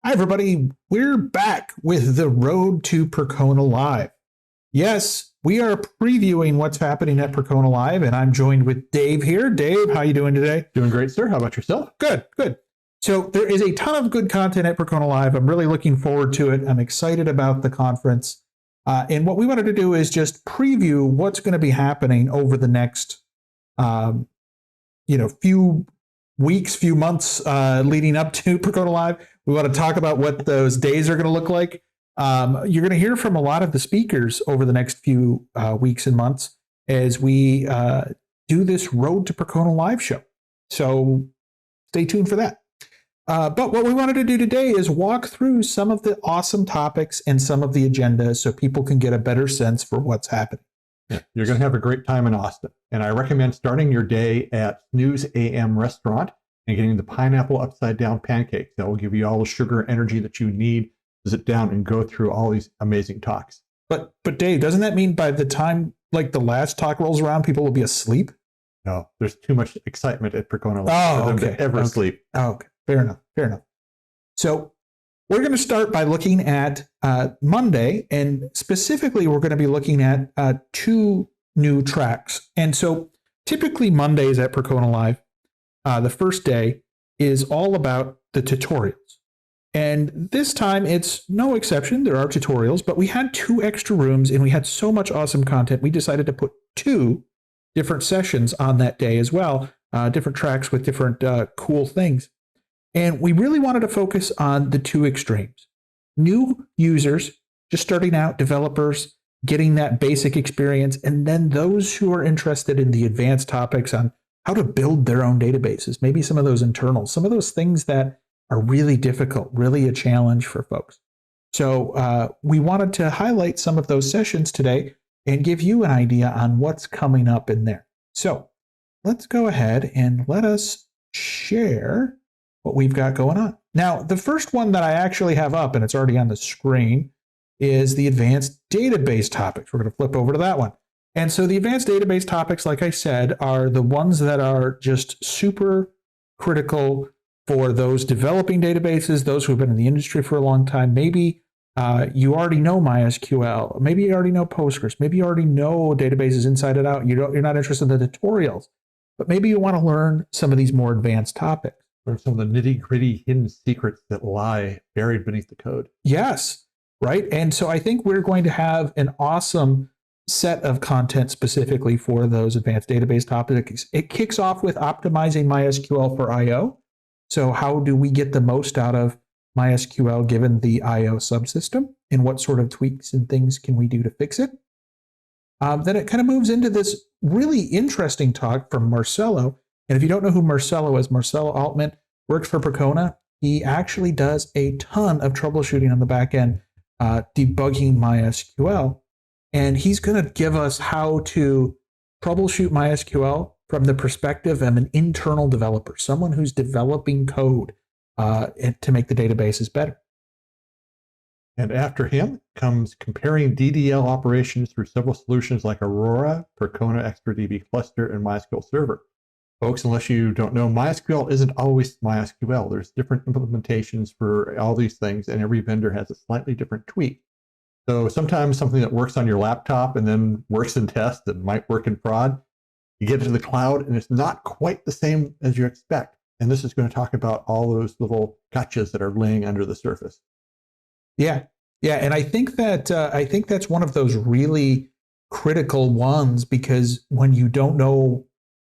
Hi, everybody. We're back with the Road to Percona Live. Yes, we are previewing what's happening at Percona Live, and I'm joined with Dave here. Dave, how you doing today? Doing great, sir. How about yourself? Good, good. So there is a ton of good content at Percona Live. I'm really looking forward to it. I'm excited about the conference. And what we wanted to do is just preview what's going to be happening over the next, few weeks, few months leading up to Percona Live. We want to talk about what those days are going to look like. You're going to hear from a lot of the speakers over the next few weeks and months as we do this Road to Percona Live show. So stay tuned for that. But what we wanted to do today is walk through some of the awesome topics and some of the agendas so people can get a better sense for what's happening. Yeah, you're going to have a great time in Austin. And I recommend starting your day at Snooze AM Restaurant and getting the pineapple upside down pancakes. That will give you all the sugar and energy that you need to sit down and go through all these amazing talks. But Dave, doesn't that mean by the time like the last talk rolls around, people will be asleep? No, there's too much excitement at Percona for them to ever sleep. Oh, okay. Fair enough. Fair enough. So we're going to start by looking at Monday, and specifically we're going to be looking at two new tracks. And so typically Mondays at Percona Live, the first day is all about the tutorials. And this time it's no exception. There are tutorials, but we had 2 extra rooms and we had so much awesome content. We decided to put 2 different sessions on that day as well, different tracks with different cool things. And we really wanted to focus on the 2 extremes. New users, just starting out, developers, getting that basic experience, and then those who are interested in the advanced topics on how to build their own databases, maybe some of those internals, some of those things that are really difficult, really a challenge for folks. So we wanted to highlight some of those sessions today and give you an idea on what's coming up in there. So let's go ahead and let us share what we've got going on. Now, the first one that I actually have up, and it's already on the screen, is the advanced database topics. We're going to flip over to that one. And so the advanced database topics, like I said, are the ones that are just super critical for those developing databases, those who have been in the industry for a long time. Maybe you already know MySQL. Maybe you already know Postgres. Maybe you already know databases inside and out. You're not interested in the tutorials, but maybe you want to learn some of these more advanced topics. Learn some of the nitty-gritty hidden secrets that lie buried beneath the code. Yes, right. And so I think we're going to have an awesome set of content specifically for those advanced database topics. It kicks off with optimizing MySQL for I/O. So how do we get the most out of MySQL given the I/O subsystem, and what sort of tweaks and things can we do to fix it? Then it kind of moves into this really interesting talk from Marcelo. And if you don't know who Marcelo is, Marcelo Altman works for Percona. He actually does a ton of troubleshooting on the back end, debugging MySQL. And he's going to give us how to troubleshoot MySQL from the perspective of an internal developer, someone who's developing code to make the databases better. And after him comes comparing DDL operations through several solutions like Aurora, Percona, XtraDB cluster, and MySQL server. Folks, unless you don't know, MySQL isn't always MySQL. There's different implementations for all these things, and every vendor has a slightly different tweak. So sometimes something that works on your laptop and then works in test and might work in prod, you get it to the cloud and it's not quite the same as you expect. And this is going to talk about all those little gotchas that are laying under the surface. Yeah, and I think that's one of those really critical ones, because when you don't know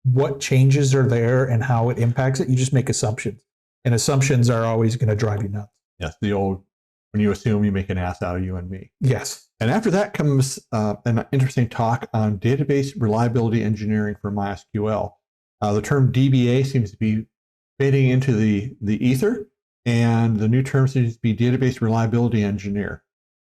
what changes are there and how it impacts it, you just make assumptions, and assumptions are always going to drive you nuts. Yes, the old, when you assume, you make an ass out of you and me. Yes. And after that comes an interesting talk on database reliability engineering for MySQL. The term DBA seems to be fading into the ether, and the new term seems to be database reliability engineer.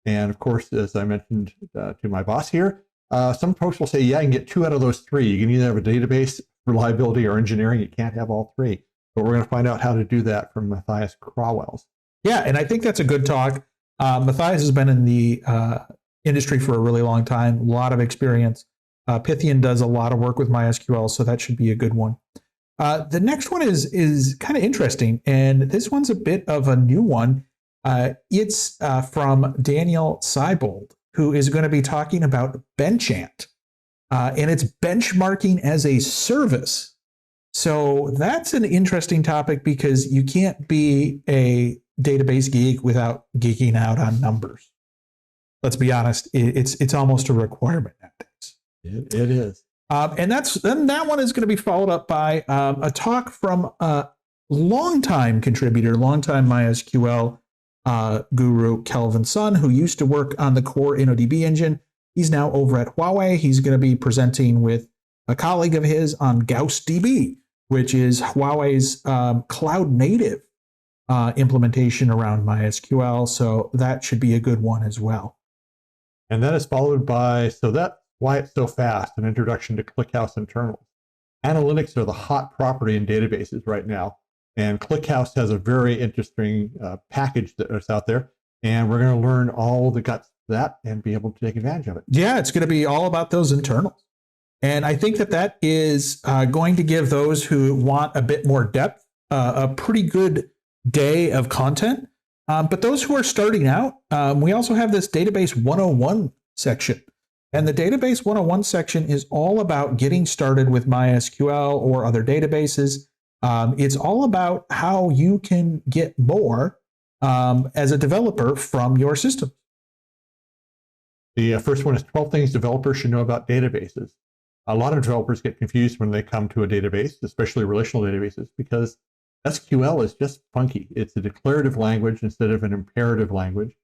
And of course, as I mentioned to my boss here, some folks will say, yeah, I can get 2 out of those 3. You can either have a database reliability or engineering. You can't have all 3. But we're going to find out how to do that from Matthias Crowells. Yeah, and I think that's a good talk. Matthias has been in the industry for a really long time, a lot of experience. Pythian does a lot of work with MySQL, so that should be a good one. The next one is kind of interesting, and this one's a bit of a new one. It's from Daniel Seibold, who is going to be talking about Benchant. And it's benchmarking as a service. So that's an interesting topic because you can't be a database geek without geeking out on numbers. Let's be honest, it's almost a requirement nowadays. It is. And that one is going to be followed up by a talk from a longtime contributor, longtime MySQL guru, Kelvin Sun, who used to work on the core InnoDB engine. He's now over at Huawei. He's going to be presenting with a colleague of his on GaussDB, which is Huawei's cloud native implementation around MySQL. So that should be a good one as well. And that is followed by, so that's why it's so fast, an introduction to ClickHouse internals. Analytics are the hot property in databases right now. And ClickHouse has a very interesting package that's out there. And we're going to learn all the guts of that and be able to take advantage of it. Yeah, it's going to be all about those internals. And I think that is going to give those who want a bit more depth a pretty good day of content. But those who are starting out, we also have this Database 101 section. And the Database 101 section is all about getting started with MySQL or other databases. It's all about how you can get more as a developer from your system. The first one is 12 things developers should know about databases. A lot of developers get confused when they come to a database, especially relational databases, because SQL is just funky. It's a declarative language instead of an imperative language.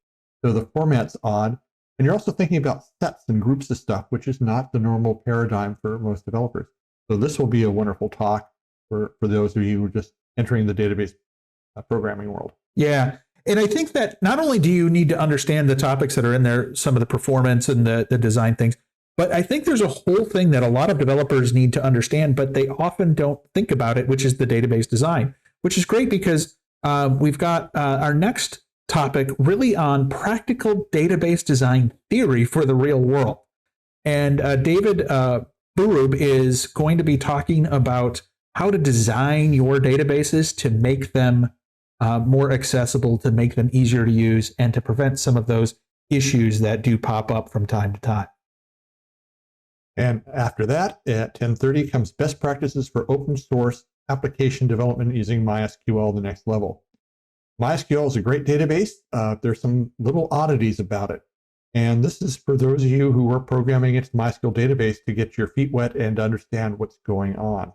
So the format's odd. And you're also thinking about sets and groups of stuff, which is not the normal paradigm for most developers. So this will be a wonderful talk for those of you who are just entering the database programming world. Yeah. And I think that not only do you need to understand the topics that are in there, some of the performance and the design things, but I think there's a whole thing that a lot of developers need to understand, but they often don't think about it, which is the database design, which is great because we've got our next topic really on practical database design theory for the real world. And David Burub is going to be talking about how to design your databases to make them more accessible, to make them easier to use, and to prevent some of those issues that do pop up from time to time. And after that, at 10:30 comes best practices for open source application development using MySQL the next level. MySQL is a great database. There's some little oddities about it. And this is for those of you who are programming into MySQL database to get your feet wet and understand what's going on.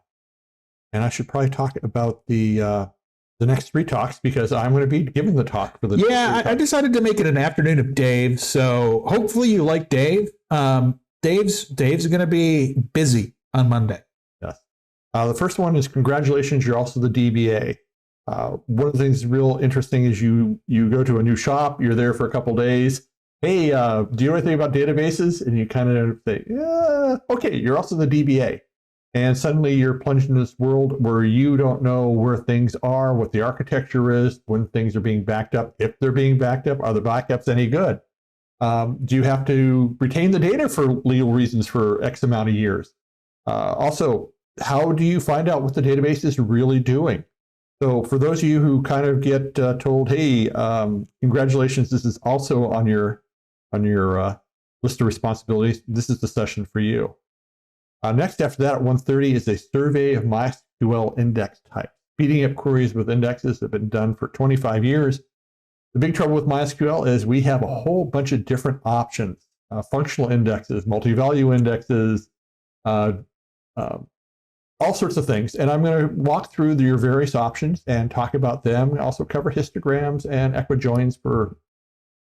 And I should probably talk about the next three talks because I'm going to be giving the talk for the I decided to make it an afternoon of Dave. So hopefully you like Dave. Dave's going to be busy on Monday. Yes. The first one is congratulations, you're also the DBA. One of the things real interesting is you go to a new shop, you're there for a couple days. Hey, do you know anything about databases? And you kind of say, yeah, okay, you're also the DBA. And suddenly you're plunged into this world where you don't know where things are, what the architecture is, when things are being backed up, if they're being backed up, are the backups any good? Do you have to retain the data for legal reasons for X amount of years? Also, how do you find out what the database is really doing? So for those of you who kind of get told, hey, congratulations, this is also on your list of responsibilities, this is the session for you. Next after that at 1:30 is a survey of MySQL index types. Speeding up queries with indexes have been done for 25 years. The big trouble with MySQL is we have a whole bunch of different options, functional indexes, multi-value indexes, all sorts of things. And I'm going to walk through your various options and talk about them. And also cover histograms and equijoins for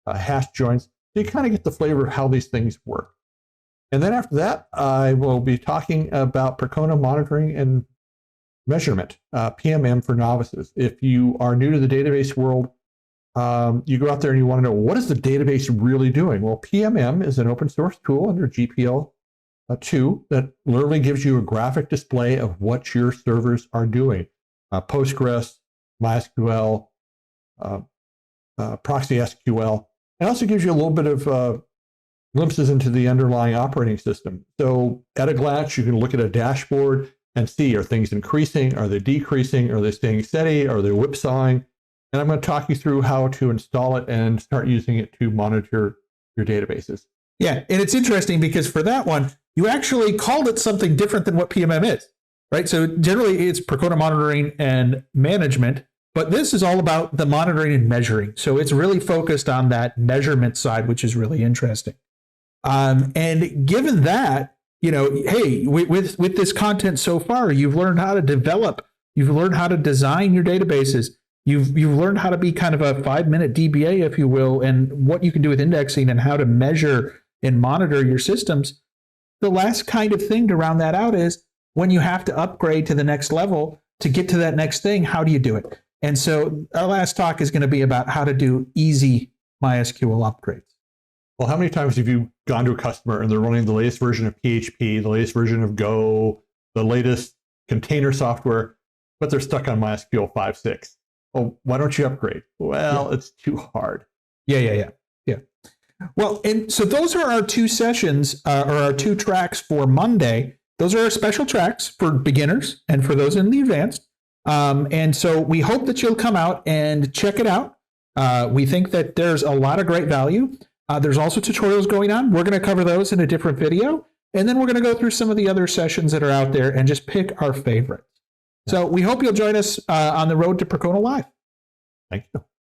hash joins. So you kind of get the flavor of how these things work. And then after that, I will be talking about Percona monitoring and measurement, PMM for novices. If you are new to the database world, you go out there and you want to know, what is the database really doing? Well, PMM is an open source tool under GPL 2 that literally gives you a graphic display of what your servers are doing. Postgres, MySQL, Proxy SQL. It also gives you a little bit of glimpses into the underlying operating system. So at a glance, you can look at a dashboard and see, are things increasing? Are they decreasing? Are they staying steady? Are they whipsawing? And I'm going to talk you through how to install it and start using it to monitor your databases. Yeah, and it's interesting because for that one, you actually called it something different than what PMM is, right? So generally it's Percona monitoring and management, but this is all about the monitoring and measuring. So it's really focused on that measurement side, which is really interesting. And given that, hey, with this content so far, you've learned how to develop, you've learned how to design your databases, you've learned how to be kind of a 5-minute DBA, if you will, and what you can do with indexing and how to measure and monitor your systems. The last kind of thing to round that out is when you have to upgrade to the next level to get to that next thing, how do you do it? And so our last talk is going to be about how to do easy MySQL upgrades. Well, how many times have you gone to a customer and they're running the latest version of PHP, the latest version of Go, the latest container software, but they're stuck on MySQL 5.6? Oh, why don't you upgrade? Well, it's too hard. Yeah. Well, and so those are our 2 sessions, or our 2 tracks for Monday. Those are our special tracks for beginners and for those in the advanced. And so we hope that you'll come out and check it out. We think that there's a lot of great value. There's also tutorials going on. We're going to cover those in a different video. And then we're going to go through some of the other sessions that are out there and just pick our favorites. So we hope you'll join us on the road to Percona Live. Thank you.